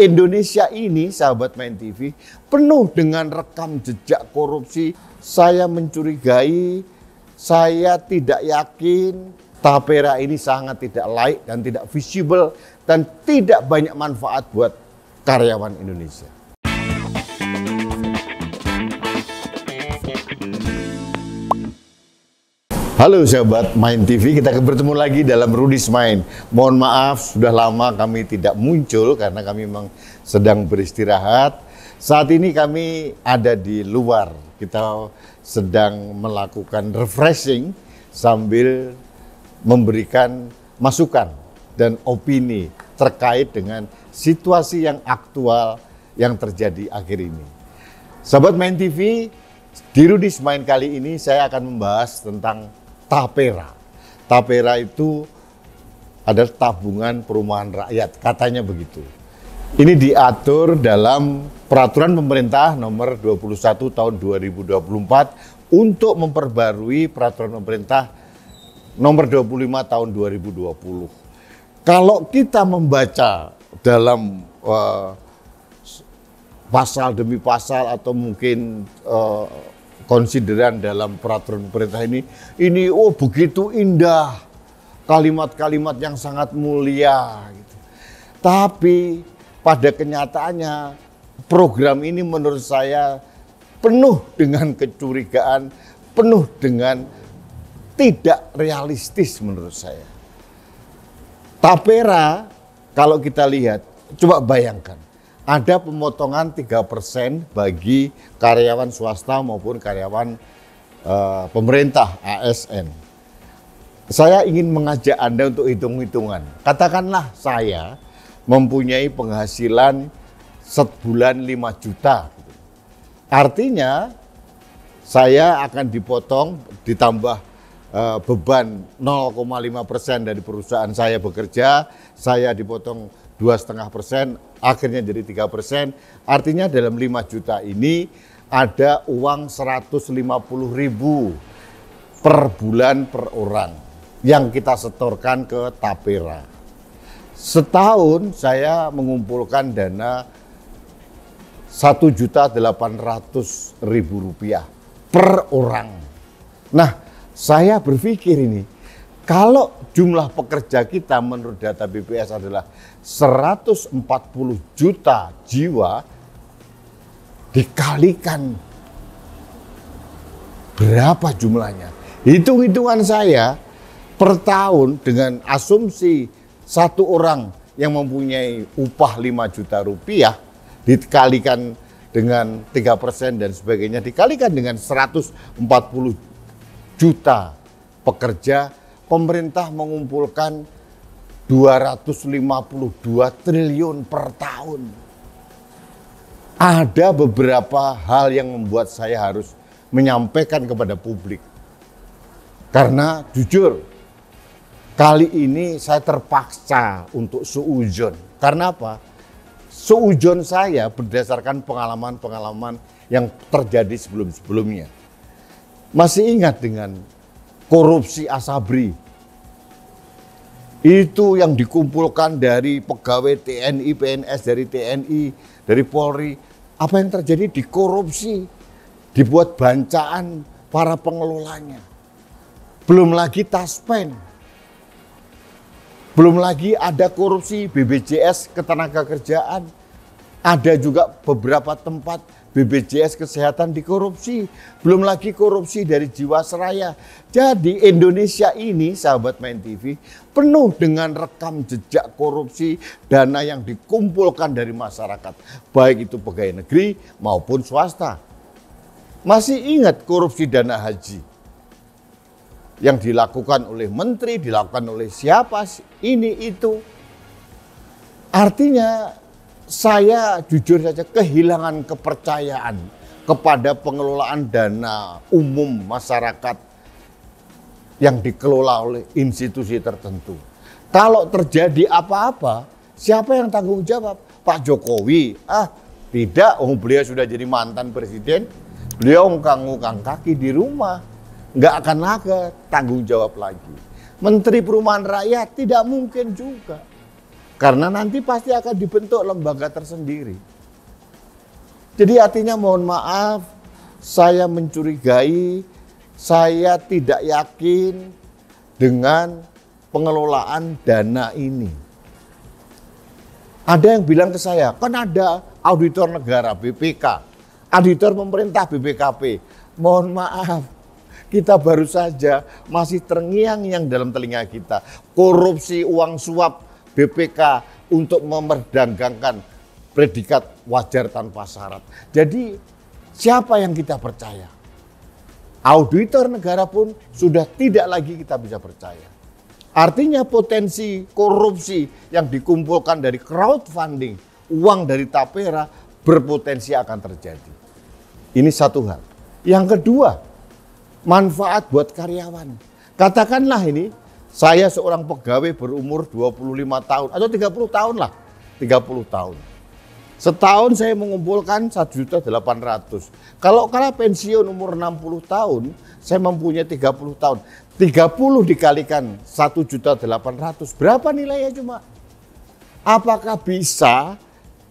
Indonesia ini, sahabat Main TV, penuh dengan rekam jejak korupsi. Saya mencurigai, saya tidak yakin Tapera ini sangat tidak laik dan tidak visible dan tidak banyak manfaat buat karyawan Indonesia. Halo sahabat Main TV, kita bertemu lagi dalam Rudy's Mind. Mohon maaf, sudah lama kami tidak muncul karena kami memang sedang beristirahat. Saat ini kami ada di luar, kita sedang melakukan refreshing sambil memberikan masukan dan opini terkait dengan situasi yang aktual yang terjadi akhir ini. Sahabat Main TV, di Rudy's Mind kali ini saya akan membahas tentang Tapera. Tapera itu adalah tabungan perumahan rakyat, katanya begitu. Ini diatur dalam peraturan pemerintah nomor 21 tahun 2024 untuk memperbarui peraturan pemerintah nomor 25 tahun 2020. Kalau kita membaca dalam pasal demi pasal atau mungkin konsideran dalam peraturan pemerintah ini begitu indah, kalimat-kalimat yang sangat mulia gitu. Tapi pada kenyataannya program ini menurut saya penuh dengan kecurigaan, penuh dengan tidak realistis menurut saya. Tapera kalau kita lihat, coba bayangkan, ada pemotongan 3% bagi karyawan swasta maupun karyawan pemerintah ASN. Saya ingin mengajak Anda untuk hitung-hitungan. Katakanlah saya mempunyai penghasilan sebulan 5 juta. Artinya saya akan dipotong ditambah beban 0,5% dari perusahaan saya bekerja, saya dipotong 2,5%, akhirnya jadi 3%. Artinya dalam 5 juta ini ada uang 150.000 per bulan per orang yang kita setorkan ke Tapera. Setahun saya mengumpulkan dana 1.800.000 rupiah per orang. Nah, saya berpikir ini, kalau jumlah pekerja kita menurut data BPS adalah 140 juta jiwa, dikalikan berapa jumlahnya? Hitung-hitungan saya per tahun dengan asumsi satu orang yang mempunyai upah 5 juta rupiah dikalikan dengan 3% dan sebagainya, dikalikan dengan 140 juta pekerja, pemerintah mengumpulkan 252 triliun per tahun. Ada beberapa hal yang membuat saya harus menyampaikan kepada publik. Karena jujur, kali ini saya terpaksa untuk suudzon. Karena apa? Suudzon saya berdasarkan pengalaman-pengalaman yang terjadi sebelum-sebelumnya. Masih ingat dengan korupsi Asabri? Itu yang dikumpulkan dari pegawai TNI, PNS, dari TNI, dari Polri. Apa yang terjadi? Dikorupsi, dibuat bancaan para pengelolanya. Belum lagi taspen. Belum lagi ada korupsi BPJS Ketenagakerjaan. Ada juga beberapa tempat BPJS Kesehatan dikorupsi. Belum lagi korupsi dari Jiwasraya. Jadi Indonesia ini, sahabat Main TV, penuh dengan rekam jejak korupsi, dana yang dikumpulkan dari masyarakat. Baik itu pegawai negeri maupun swasta. Masih ingat korupsi dana haji? Yang dilakukan oleh menteri, dilakukan oleh siapa, ini itu. Artinya saya jujur saja kehilangan kepercayaan kepada pengelolaan dana umum masyarakat yang dikelola oleh institusi tertentu. Kalau terjadi apa-apa, siapa yang tanggung jawab? Pak Jokowi? Tidak, beliau sudah jadi mantan presiden, beliau ngukang kaki di rumah, nggak akan lagi tanggung jawab lagi. Menteri Perumahan Rakyat tidak mungkin juga. Karena nanti pasti akan dibentuk lembaga tersendiri. Jadi artinya mohon maaf, saya mencurigai, saya tidak yakin dengan pengelolaan dana ini. Ada yang bilang ke saya, kan ada auditor negara BPK, auditor pemerintah BPKP. Mohon maaf, kita baru saja masih terngiang-ngiang dalam telinga kita. Korupsi uang suap BPK untuk memperdagangkan predikat wajar tanpa syarat. Jadi siapa yang kita percaya? Auditor negara pun sudah tidak lagi kita bisa percaya. Artinya potensi korupsi yang dikumpulkan dari crowdfunding, uang dari Tapera berpotensi akan terjadi. Ini satu hal. Yang kedua, manfaat buat karyawan. Katakanlah ini, saya seorang pegawai berumur 25 tahun atau 30 tahun lah. 30 tahun. Setahun saya mengumpulkan 1.800.000. Kalau pensiun umur 60 tahun, saya mempunyai 30 tahun. 30 dikalikan 1.800.000. Berapa nilainya cuma? Apakah bisa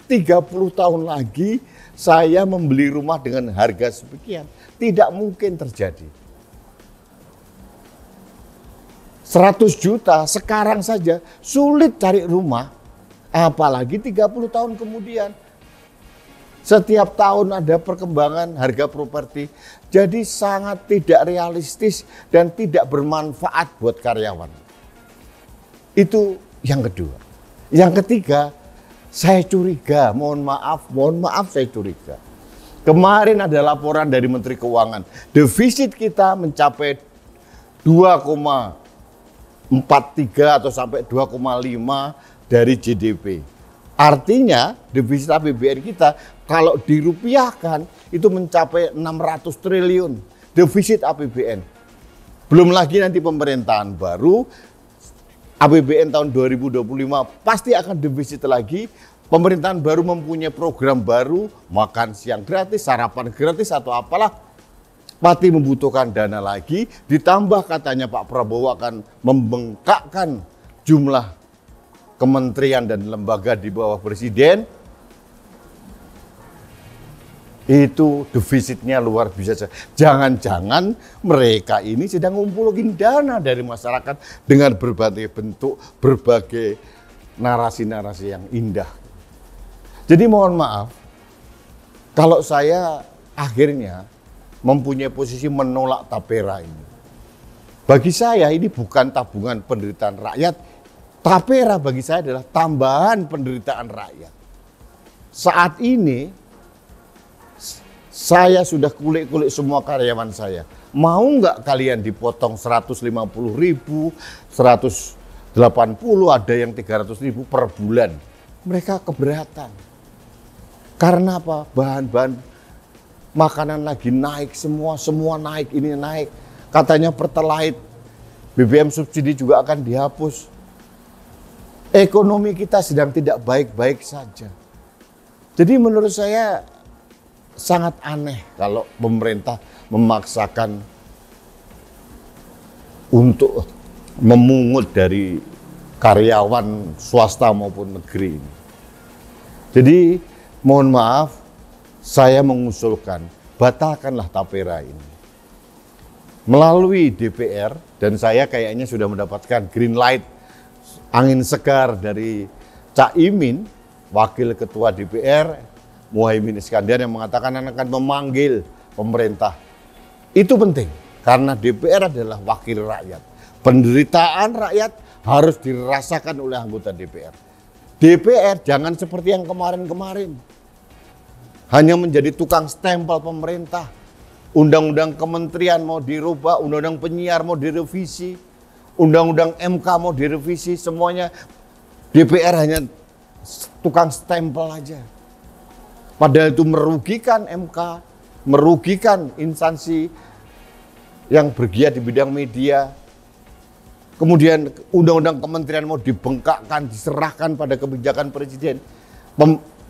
30 tahun lagi saya membeli rumah dengan harga sekian? Tidak mungkin terjadi. 100 juta sekarang saja sulit cari rumah. Apalagi 30 tahun kemudian. Setiap tahun ada perkembangan harga properti. Jadi sangat tidak realistis dan tidak bermanfaat buat karyawan. Itu yang kedua. Yang ketiga, saya curiga, mohon maaf saya curiga. Kemarin ada laporan dari Menteri Keuangan. Defisit kita mencapai 2,43 atau sampai 2,5 dari GDP. Artinya defisit APBN kita kalau dirupiahkan itu mencapai 600 triliun defisit APBN. Belum lagi nanti pemerintahan baru, APBN tahun 2025 pasti akan defisit lagi. Pemerintahan baru mempunyai program baru, makan siang gratis, sarapan gratis atau apalah. Pasti membutuhkan dana lagi, ditambah katanya Pak Prabowo akan membengkakkan jumlah kementerian dan lembaga di bawah presiden. Itu defisitnya luar biasa. Jangan-jangan mereka ini sedang ngumpulin dana dari masyarakat dengan berbagai bentuk, berbagai narasi-narasi yang indah. Jadi mohon maaf, kalau saya akhirnya mempunyai posisi menolak Tapera ini. Bagi saya ini bukan tabungan penderitaan rakyat. Tapera bagi saya adalah tambahan penderitaan rakyat. Saat ini saya sudah kulik-kulik semua karyawan saya. Mau nggak kalian dipotong 150.000, 180, ada yang 300.000 per bulan. Mereka keberatan. Karena apa? Bahan-bahan makanan lagi naik semua naik, ini naik. Katanya Pertalite, BBM subsidi juga akan dihapus. Ekonomi kita sedang tidak baik-baik saja. Jadi menurut saya sangat aneh kalau pemerintah memaksakan untuk memungut dari karyawan swasta maupun negeri ini. Jadi mohon maaf, saya mengusulkan batalkanlah Tapera ini. Melalui DPR, dan saya kayaknya sudah mendapatkan green light, angin segar dari Cak Imin, Wakil Ketua DPR, Muhaimin Iskandar yang mengatakan akan memanggil pemerintah. Itu penting, karena DPR adalah wakil rakyat. Penderitaan rakyat harus dirasakan oleh anggota DPR. DPR jangan seperti yang kemarin-kemarin. Hanya menjadi tukang stempel pemerintah. Undang-undang kementerian mau dirubah, undang-undang penyiar mau direvisi, undang-undang MK mau direvisi, semuanya DPR hanya tukang stempel aja. Padahal itu merugikan MK, merugikan instansi yang bergiat di bidang media. Kemudian undang-undang kementerian mau dibengkakkan, diserahkan pada kebijakan presiden.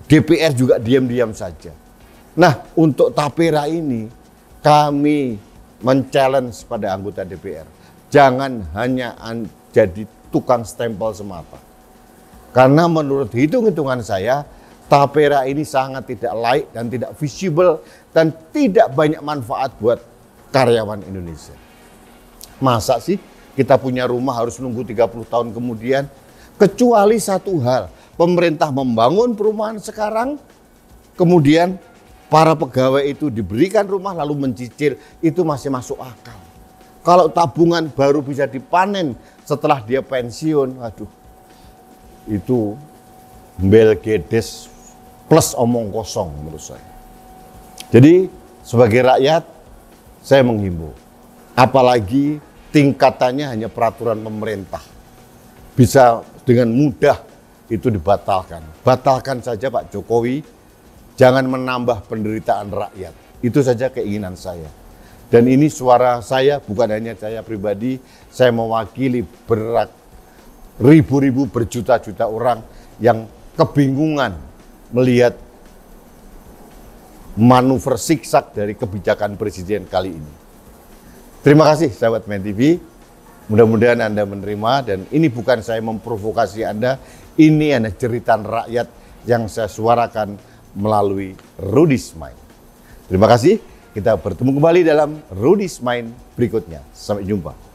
DPR juga diam-diam saja. Nah, untuk Tapera ini kami men-challenge pada anggota DPR. Jangan hanya jadi tukang stempel semata. Karena menurut hitung-hitungan saya, Tapera ini sangat tidak layak dan tidak visible dan tidak banyak manfaat buat karyawan Indonesia. Masa sih kita punya rumah harus nunggu 30 tahun kemudian? Kecuali satu hal, pemerintah membangun perumahan sekarang, kemudian para pegawai itu diberikan rumah lalu mencicil, itu masih masuk akal. Kalau tabungan baru bisa dipanen setelah dia pensiun, aduh, itu Bel Gedes plus omong kosong menurut saya. Jadi sebagai rakyat saya menghimbau, apalagi tingkatannya hanya peraturan pemerintah, bisa dengan mudah itu dibatalkan. Batalkan saja Pak Jokowi, jangan menambah penderitaan rakyat. Itu saja keinginan saya. Dan ini suara saya, bukan hanya saya pribadi, saya mewakili ribu-ribu, berjuta-juta orang yang kebingungan melihat manuver siksak dari kebijakan presiden kali ini. Terima kasih sahabat Main TV, mudah-mudahan Anda menerima, dan ini bukan saya memprovokasi Anda, ini hanya jeritan rakyat yang saya suarakan melalui Rudy's Mind. Terima kasih, kita bertemu kembali dalam Rudy's Mind berikutnya. Sampai jumpa.